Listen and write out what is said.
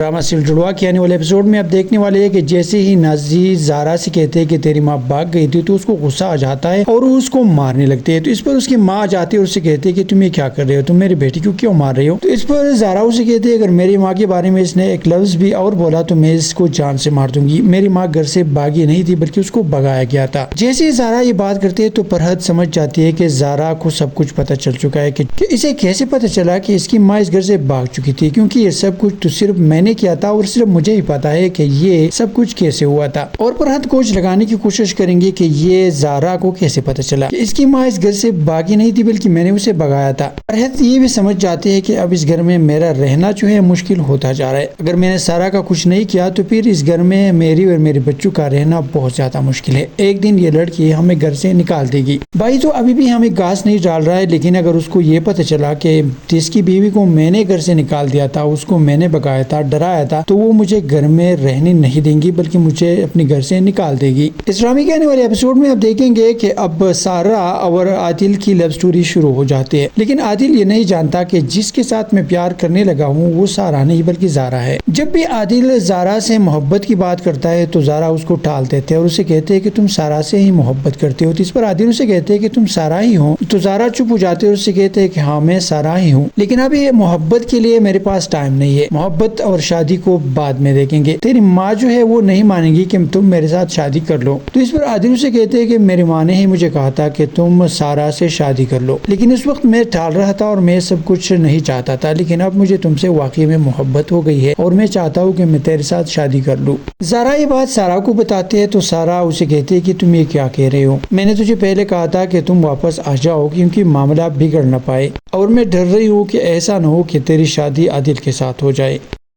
Drama serial جڑوا کے آنے والے ایپیسوڈ میں اب دیکھنے والے ہیں کہ جیسے ہی نازی زارا سے کہتے ہیں کہ تیری ماں بھاگ گئی تھی تو اس کو غصہ آ جاتا ہے اور اس کو مارنے لگتے ہیں۔ تو اس پر اس کی ماں جاتی ہے اور اسے کہتے ہیں کہ تم یہ کیا کر رہے ہو، تم میری بیٹی کو کیوں مار رہے ہو؟ تو اس پر زارا اسے کہتے ہیں اگر میری ماں کے بارے میں اس نے ایک لفظ بھی اور بولا تو میں اس کو جان سے مار دوں گی۔ میری ماں گھر سے بھاگی نہیں تھی بلکہ اس کو بھگایا گیا تھا۔ جیسے ہی زارا یہ بات کرتے ہیں تو فرحت سمجھ جاتی ہے کہ زارا کو سب کچھ پتہ چل چکا ہے کہ اسے کیسے پتہ چلا کہ اس کی ماں اس گھر سے بھاگ چکی تھی، کیونکہ یہ سب کچھ تو صرف میں نے کیا تھا اور صرف مجھے ہی پتا ہے کہ یہ سب کچھ کیسے ہوا تھا۔ اور فرحت کوچ لگانے کی کوشش کریں گے کہ یہ زارا کو کیسے پتہ چلا کہ اس کی ماں اس گھر سے بھاگی نہیں تھی بلکہ میں نے اسے بھگایا تھا۔ فرحت یہ بھی سمجھ جاتے ہیں کہ اب اس گھر میں میرا رہنا جو ہے مشکل ہوتا جا رہا ہے۔ اگر میں نے سارا کا کچھ نہیں کیا تو پھر اس گھر میں میری اور میرے بچوں کا رہنا بہت زیادہ مشکل ہے۔ ایک دن یہ لڑکی ہمیں گھر سے نکال دے گی۔ بھائی تو ابھی بھی ہمیں گھاس نہیں ڈال رہا ہے، لیکن اگر اس کو یہ پتہ چلا کہ جس کی بیوی کو میں نے گھر سے نکال دیا تھا، اس کو میں نے بھگایا تھا، ڈرایا تھا، تو وہ مجھے گھر میں رہنے نہیں دیں گی بلکہ مجھے اپنے گھر سے نکال دے گی۔ اس ڈرامے کے آنے والے ایپیسوڈ میں اب دیکھیں گے کہ اب سارا اور عادل کی لو سٹوری شروع ہو جاتی ہے، لیکن عادل یہ نہیں جانتا کہ جس کے ساتھ میں پیار کرنے لگا ہوں وہ سارا نہیں بلکہ زارا ہے۔ جب بھی عادل زارا سے محبت کی بات کرتا ہے تو زارا اس کو ٹال دیتے ہیں اور اسے کہتے ہیں کہ تم سارا سے ہی محبت کرتے ہو۔ اس پر عادل اسے کہتے ہیں کہ تم سارا ہی ہو، تو زارا چپ ہو جاتے ہیں اور اسے کہتے ہیں کہ ہاں میں سارا ہی ہوں، لیکن اب یہ محبت کے لیے میرے پاس ٹائم نہیں ہے، محبت اور شادی کو بعد میں دیکھیں گے۔ تیری ماں جو ہے وہ نہیں مانے گی کہ تم میرے ساتھ شادی کر لو۔ تو اس پر عادل اسے کہتے ہیں کہ میری ماں نے ہی مجھے کہا تھا کہ تم سارا سے شادی کر لو، لیکن اس وقت میں ٹال رہا تھا اور میں سب کچھ نہیں چاہتا تھا، لیکن اب مجھے تم سے واقعی میں محبت ہو گئی ہے اور میں چاہتا ہوں کہ میں تیرے ساتھ شادی کر لوں۔ زارا یہ بات سارا کو بتاتے ہیں تو سارا اسے کہتی ہے کہ تم یہ کیا کہہ رہے ہو، میں نے تجھے پہلے کہا تھا کہ تم واپس آ جاؤ کیونکہ معاملہ بگڑ نہ پائے، اور میں ڈر رہی ہوں کہ ایسا نہ ہو کہ تیری شادی عادل کے ساتھ ہو جائے۔